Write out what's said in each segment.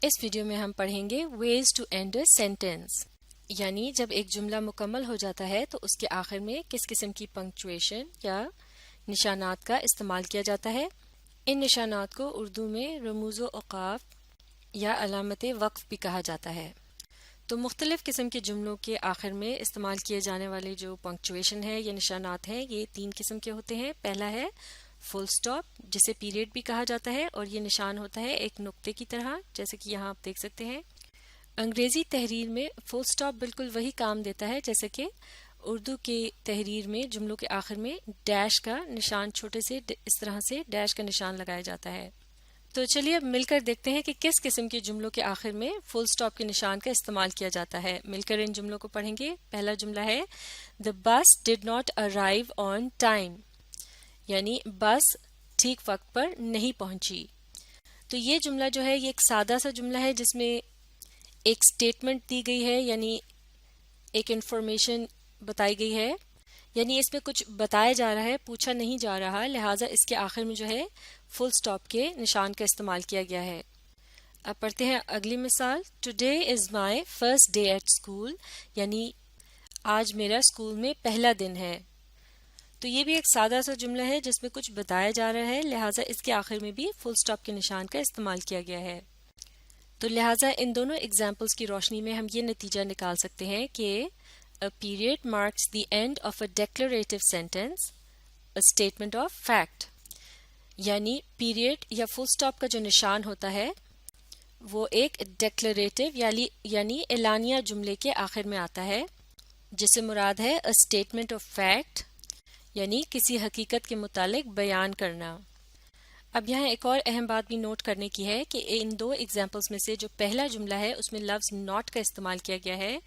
اس video میں ہم پڑھیں گے ways to end a sentence، یعنی جب ایک جملہ مکمل ہو جاتا ہے تو اس کے آخر میں کس قسم کی پنکچویشن یا نشانات کا استعمال کیا جاتا ہے۔ ان نشانات کو اردو میں رموز و اوقاف یا علامت وقف بھی کہا جاتا ہے۔ تو مختلف قسم کے جملوں کے آخر میں استعمال کیے جانے والے جو پنکچویشن ہے یا نشانات ہیں یہ 3 قسم کے ہوتے ہیں۔ پہلا ہے فل سٹاپ، جسے پیریڈ بھی کہا جاتا ہے، اور یہ نشان ہوتا ہے ایک نقطے کی طرح، جیسے کہ یہاں آپ دیکھ سکتے ہیں۔ انگریزی تحریر میں فل سٹاپ بالکل وہی کام دیتا ہے جیسے کہ اردو کی تحریر میں جملوں کے آخر میں ڈیش کا نشان، چھوٹے سے اس طرح سے ڈیش کا نشان لگایا جاتا ہے۔ تو چلیے اب مل کر دیکھتے ہیں کہ کس قسم کے جملوں کے آخر میں فل سٹاپ کے نشان کا استعمال کیا جاتا ہے۔ مل کر ان جملوں کو پڑھیں گے۔ پہلا جملہ ہے The bus did not arrive on time، یعنی بس ٹھیک وقت پر نہیں پہنچی۔ تو یہ جملہ جو ہے یہ ایک سادہ سا جملہ ہے جس میں ایک سٹیٹمنٹ دی گئی ہے، یعنی ایک انفارمیشن بتائی گئی ہے، یعنی اس میں کچھ بتایا جا رہا ہے، پوچھا نہیں جا رہا، لہٰذا اس کے آخر میں جو ہے فل سٹاپ کے نشان کا استعمال کیا گیا ہے۔ اب پڑھتے ہیں اگلی مثال۔ Today is my first day at school، یعنی آج میرا اسکول میں پہلا دن ہے۔ تو یہ بھی ایک سادہ سا جملہ ہے جس میں کچھ بتایا جا رہا ہے، لہٰذا اس کے آخر میں بھی فل سٹاپ کے نشان کا استعمال کیا گیا ہے۔ تو لہٰذا ان دونوں ایگزامپلس کی روشنی میں ہم یہ نتیجہ نکال سکتے ہیں کہ a period marks the end of a declarative sentence, a statement of fact، یعنی پیریڈ یا فل سٹاپ کا جو نشان ہوتا ہے وہ ایک ڈیکلریٹو یعنی اعلانیہ جملے کے آخر میں آتا ہے، جس سے مراد ہے a statement of fact، یعنی کسی حقیقت کے متعلق بیان کرنا۔ اب یہاں ایک اور اہم بات بھی نوٹ کرنے کی ہے کہ ان 2 ایگزامپلس میں سے جو پہلا جملہ ہے اس میں لفظ ناٹ کا استعمال کیا گیا ہے،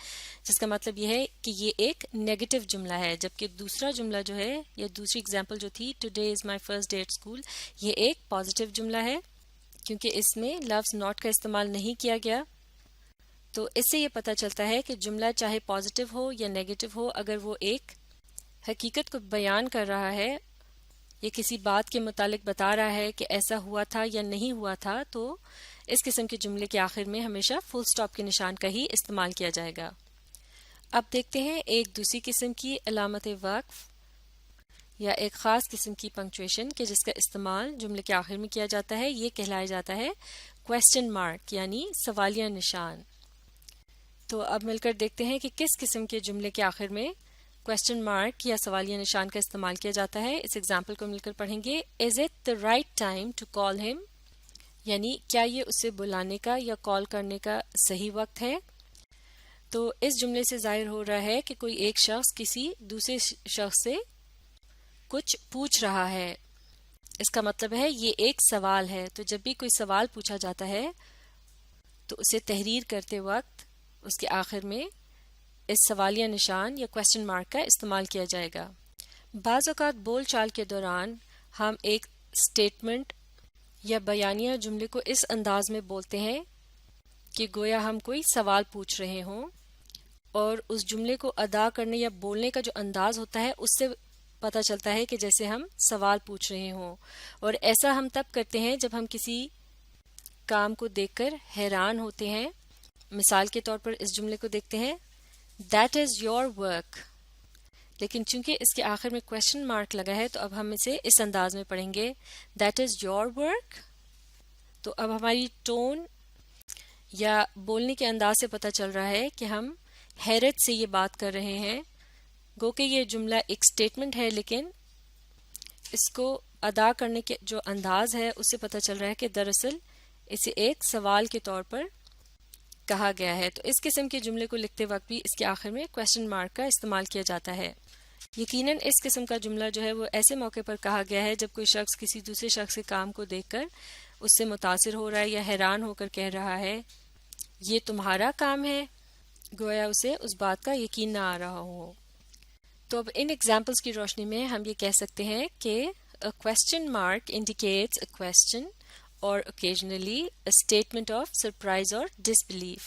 جس کا مطلب یہ ہے کہ یہ ایک نیگیٹو جملہ ہے، جبکہ دوسرا جملہ جو ہے یا دوسری ایگزامپل جو تھی Today is my first day at school، یہ ایک پازیٹیو جملہ ہے کیونکہ اس میں لفظ ناٹ کا استعمال نہیں کیا گیا۔ تو اس سے یہ پتہ چلتا ہے کہ جملہ چاہے پازیٹیو ہو یا نیگیٹو ہو، اگر وہ ایک حقیقت کو بیان کر رہا ہے، یہ کسی بات کے متعلق بتا رہا ہے کہ ایسا ہوا تھا یا نہیں ہوا تھا، تو اس قسم کے جملے کے آخر میں ہمیشہ فل سٹاپ کے نشان کا ہی استعمال کیا جائے گا۔ اب دیکھتے ہیں ایک دوسری قسم کی علامت وقف یا ایک خاص قسم کی پنکچویشن کہ جس کا استعمال جملے کے آخر میں کیا جاتا ہے، یہ کہلایا جاتا ہے کوسچن مارک، یعنی سوالیہ نشان۔ تو اب مل کر دیکھتے ہیں کہ کس قسم کے جملے کے آخر میں کوسچن مارک یا سوالیہ نشان کا استعمال کیا جاتا ہے۔ اس ایگزامپل کو مل کر پڑھیں گے۔ Is it the right time to call him؟ یعنی کیا یہ اسے بلانے کا یا کال کرنے کا صحیح وقت ہے؟ تو اس جملے سے ظاہر ہو رہا ہے کہ کوئی ایک شخص کسی دوسرے شخص سے کچھ پوچھ رہا ہے، اس کا مطلب ہے یہ ایک سوال ہے۔ تو جب بھی کوئی سوال پوچھا جاتا ہے تو اسے تحریر کرتے وقت اس کے آخر میں اس سوالیہ نشان یا کوسچن مارک کا استعمال کیا جائے گا۔ بعض اوقات بول چال کے دوران ہم ایک سٹیٹمنٹ یا بیانیہ جملے کو اس انداز میں بولتے ہیں کہ گویا ہم کوئی سوال پوچھ رہے ہوں، اور اس جملے کو ادا کرنے یا بولنے کا جو انداز ہوتا ہے اس سے پتہ چلتا ہے کہ جیسے ہم سوال پوچھ رہے ہوں، اور ایسا ہم تب کرتے ہیں جب ہم کسی کام کو دیکھ کر حیران ہوتے ہیں۔ مثال کے طور پر اس جملے کو دیکھتے ہیں That is your work، لیکن چونکہ اس کے آخر میں کوسچن مارک لگا ہے تو اب ہم اسے اس انداز میں پڑھیں گے That is your work۔ تو اب ہماری ٹون یا بولنے کے انداز سے پتہ چل رہا ہے کہ ہم حیرت سے یہ بات کر رہے ہیں، گو کہ یہ جملہ ایک سٹیٹمنٹ ہے لیکن اس کو ادا کرنے کے جو انداز ہے اس سے پتہ چل رہا ہے کہ دراصل اسے ایک سوال کے طور پر کہا گیا ہے۔ تو اس قسم کے جملے کو لکھتے وقت بھی اس کے آخر میں کوسچن مارک کا استعمال کیا جاتا ہے۔ یقیناً اس قسم کا جملہ جو ہے وہ ایسے موقع پر کہا گیا ہے جب کوئی شخص کسی دوسرے شخص کے کام کو دیکھ کر اس سے متاثر ہو رہا ہے یا حیران ہو کر کہہ رہا ہے یہ تمہارا کام ہے، گویا اسے اس بات کا یقین نہ آ رہا ہو۔ تو اب ان ایگزامپلس کی روشنی میں ہم یہ کہہ سکتے ہیں کہ a question mark indicates a question or occasionally a statement of surprise or disbelief،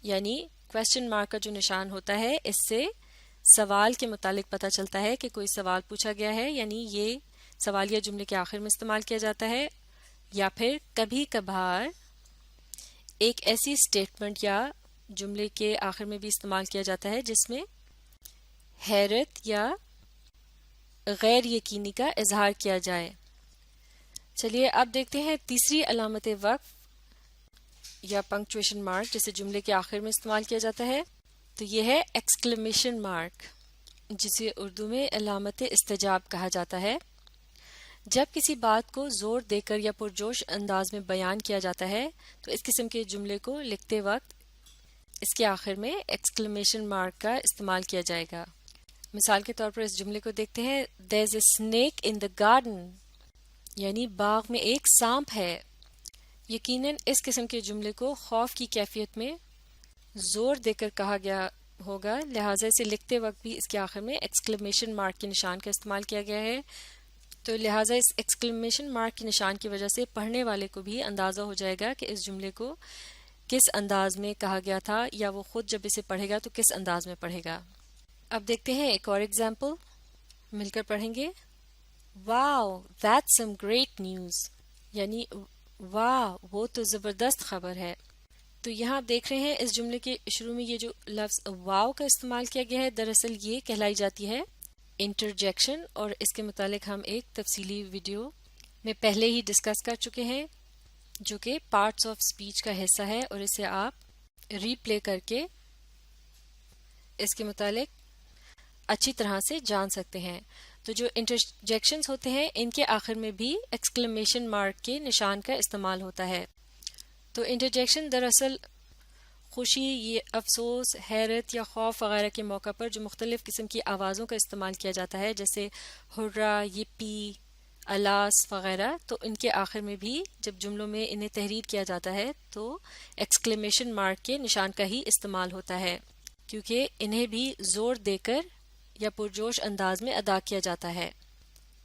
یعنی کوسچن مارک کا جو نشان ہوتا ہے اس سے سوال کے متعلق پتہ چلتا ہے کہ کوئی سوال پوچھا گیا ہے، یعنی یہ سوالیہ جملے کے آخر میں استعمال کیا جاتا ہے، یا پھر کبھی کبھار ایک ایسی اسٹیٹمنٹ یا جملے کے آخر میں بھی استعمال کیا جاتا ہے جس میں حیرت یا غیر یقینی کا اظہار کیا جائے۔ چلیے اب دیکھتے ہیں تیسری علامت وقف یا پنکچویشن مارک جسے جملے کے آخر میں استعمال کیا جاتا ہے، تو یہ ہے ایکسکلیمیشن مارک، جسے اردو میں علامت استجاب کہا جاتا ہے۔ جب کسی بات کو زور دے کر یا پرجوش انداز میں بیان کیا جاتا ہے تو اس قسم کے جملے کو لکھتے وقت اس کے آخر میں ایکسکلیمیشن مارک کا استعمال کیا جائے گا۔ مثال کے طور پر اس جملے کو دیکھتے ہیں، There's a snake in the garden، یعنی باغ میں ایک سانپ ہے۔ یقیناً اس قسم کے جملے کو خوف کی کیفیت میں زور دے کر کہا گیا ہوگا، لہٰذا اسے لکھتے وقت بھی اس کے آخر میں ایکسکلیمیشن مارک کے نشان کا استعمال کیا گیا ہے۔ تو لہٰذا اس ایکسکلیمیشن مارک کے نشان کی وجہ سے پڑھنے والے کو بھی اندازہ ہو جائے گا کہ اس جملے کو کس انداز میں کہا گیا تھا، یا وہ خود جب اسے پڑھے گا تو کس انداز میں پڑھے گا۔ اب دیکھتے ہیں ایک اور ایگزامپل، مل کر پڑھیں گے۔ واو that's some great news، یعنی واہ وہ تو زبردست خبر ہے۔ تو یہاں آپ دیکھ رہے ہیں اس جملے کے شروع میں یہ جو لفظ واو کا استعمال کیا گیا ہے، دراصل یہ کہلائی جاتی ہے انٹرجیکشن، اور اس کے متعلق ہم ایک تفصیلی ویڈیو میں پہلے ہی ڈسکس کر چکے ہیں جو کہ پارٹس آف اسپیچ کا حصہ ہے، اور اسے آپ ری پلے کر کے اس کے متعلق اچھی طرح سے جان سکتے ہیں۔ تو جو انٹرجیکشنز ہوتے ہیں ان کے آخر میں بھی ایکسکلیمیشن مارک کے نشان کا استعمال ہوتا ہے۔ تو انٹرجیکشن دراصل خوشی، یہ افسوس، حیرت یا خوف وغیرہ کے موقع پر جو مختلف قسم کی آوازوں کا استعمال کیا جاتا ہے، جیسے ہرا، یپی، الاس وغیرہ، تو ان کے آخر میں بھی جب جملوں میں انہیں تحریر کیا جاتا ہے تو ایکسکلیمیشن مارک کے نشان کا ہی استعمال ہوتا ہے، کیونکہ انہیں بھی زور دے کر یا پرجوش انداز میں ادا کیا جاتا ہے۔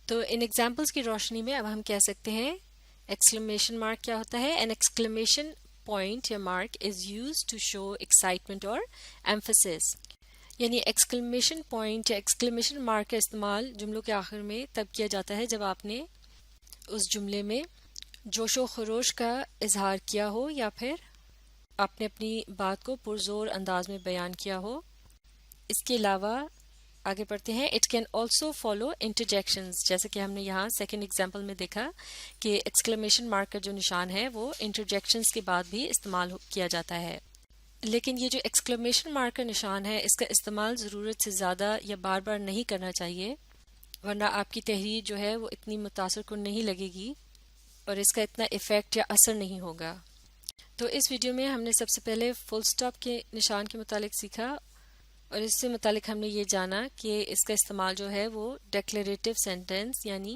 تو ان ایگزامپلس کی روشنی میں اب ہم کہہ سکتے ہیں ایکسکلیمیشن مارک کیا ہوتا ہے۔ این ایکسکلیمیشن پوائنٹ یا mark is used to show excitement اور ایمفیسس، یعنی ایکسکلیمیشن پوائنٹ یا ایکسکلیمیشن مارک کا استعمال جملوں کے آخر میں تب کیا جاتا ہے جب آپ نے اس جملے میں جوش و خروش کا اظہار کیا ہو یا پھر آپ نے اپنی بات کو پرزور انداز میں بیان کیا ہو۔ اس کے علاوہ آگے پڑھتے ہیں، اٹ کین آلسو فالو انٹرجیکشنز، جیسے کہ ہم نے یہاں سیکنڈ ایگزامپل میں دیکھا کہ ایکسکلیمیشن مارک کا جو نشان ہے وہ انٹرجیکشنز کے بعد بھی استعمال کیا جاتا ہے۔ لیکن یہ جو ایکسکلیمیشن مارک کا نشان ہے اس کا استعمال ضرورت سے زیادہ یا بار بار نہیں کرنا چاہیے، ورنہ آپ کی تحریر جو ہے وہ اتنی متاثر کن نہیں لگے گی اور اس کا اتنا ایفیکٹ یا اثر نہیں ہوگا۔ تو اس ویڈیو میں ہم نے سب سے پہلے فل سٹاپ کے نشان کے متعلق سیکھا، اور اس سے متعلق ہم نے یہ جانا کہ اس کا استعمال جو ہے وہ ڈیکلیریٹو سینٹنس یعنی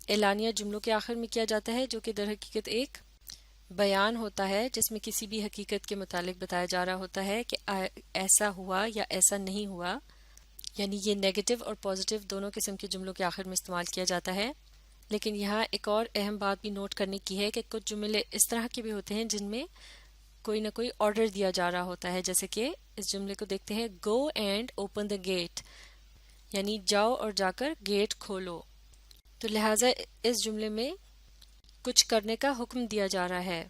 اعلانیہ جملوں کے آخر میں کیا جاتا ہے، جو کہ در حقیقت ایک بیان ہوتا ہے جس میں کسی بھی حقیقت کے متعلق بتایا جا رہا ہوتا ہے کہ ایسا ہوا یا ایسا نہیں ہوا، یعنی یہ نیگیٹو اور پازیٹیو دونوں قسم کے جملوں کے آخر میں استعمال کیا جاتا ہے۔ لیکن یہاں ایک اور اہم بات بھی نوٹ کرنے کی ہے کہ کچھ جملے اس طرح کے بھی ہوتے ہیں جن میں کوئی نہ کوئی آرڈر دیا جا رہا ہوتا ہے، جیسے کہ اس جملے کو دیکھتے ہیں، go and open the gate, یعنی جاؤ اور جا کر گیٹ کھولو۔ تو لہٰذا اس جملے میں کچھ کرنے کا حکم دیا جا رہا ہے۔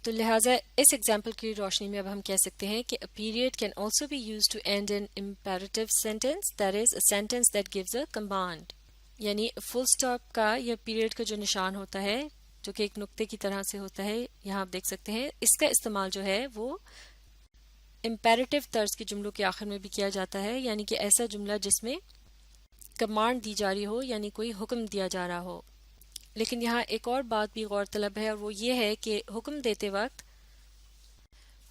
تو لہٰذا اس ایگزامپل کی روشنی میں اب ہم کہہ سکتے ہیں کہ a period can also be used to end an imperative sentence, that is a sentence that gives a command، یعنی فل سٹاپ کا یا پیریڈ کا جو نشان ہوتا ہے جو کہ ایک نقطے کی طرح سے ہوتا ہے، یہاں آپ دیکھ سکتے ہیں، اس کا استعمال جو ہے وہ امپیریٹو طرز کے جملوں کے آخر میں بھی کیا جاتا ہے، یعنی کہ ایسا جملہ جس میں کمانڈ دی جا رہی ہو، یعنی کوئی حکم دیا جا رہا ہو۔ لیکن یہاں ایک اور بات بھی غور طلب ہے، اور وہ یہ ہے کہ حکم دیتے وقت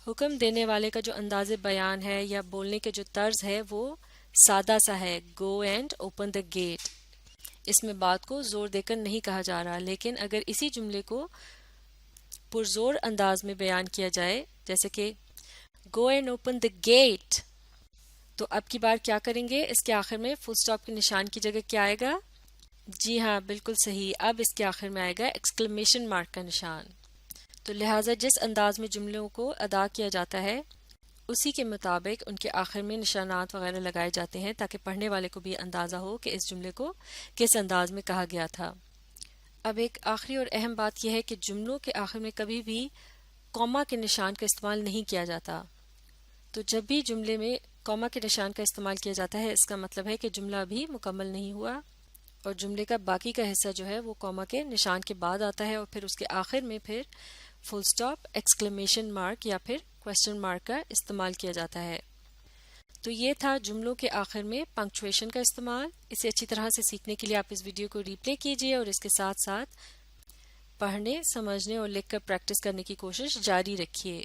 حکم دینے والے کا جو انداز بیان ہے یا بولنے کے جو طرز ہے وہ سادہ سا ہے، go and open the gate, اس میں بات کو زور دے کر نہیں کہا جا رہا۔ لیکن اگر اسی جملے کو پرزور انداز میں بیان کیا جائے، جیسے کہ go and open the gate, تو اب کی بار کیا کریں گے، اس کے آخر میں فل سٹاپ کے نشان کی جگہ کیا آئے گا؟ جی ہاں، بالکل صحیح، اب اس کے آخر میں آئے گا ایکسکلیمیشن مارک کا نشان۔ تو لہٰذا جس انداز میں جملوں کو ادا کیا جاتا ہے اسی کے مطابق ان کے آخر میں نشانات وغیرہ لگائے جاتے ہیں تاکہ پڑھنے والے کو بھی اندازہ ہو کہ اس جملے کو کس انداز میں کہا گیا تھا۔ اب ایک آخری اور اہم بات یہ ہے کہ جملوں کے آخر میں کبھی بھی کاما کے نشان کا استعمال نہیں کیا جاتا. تو جب بھی جملے میں کاما کے نشان کا استعمال کیا جاتا ہے اس کا مطلب ہے کہ جملہ ابھی مکمل نہیں ہوا اور جملے کا باقی کا حصہ جو ہے وہ کاما کے نشان کے بعد آتا ہے اور پھر اس کے آخر میں پھر فل سٹاپ، ایکسکلیمیشن مارک یا پھر کوسچن مارک کا استعمال کیا جاتا ہے. تو یہ تھا جملوں کے آخر میں پنکچویشن کا استعمال. اسے اچھی طرح سے سیکھنے کے لیے آپ اس ویڈیو کو ریپلے کیجیے اور اس کے ساتھ ساتھ پڑھنے، سمجھنے اور لکھ کر پریکٹس کرنے کی کوشش جاری رکھیے.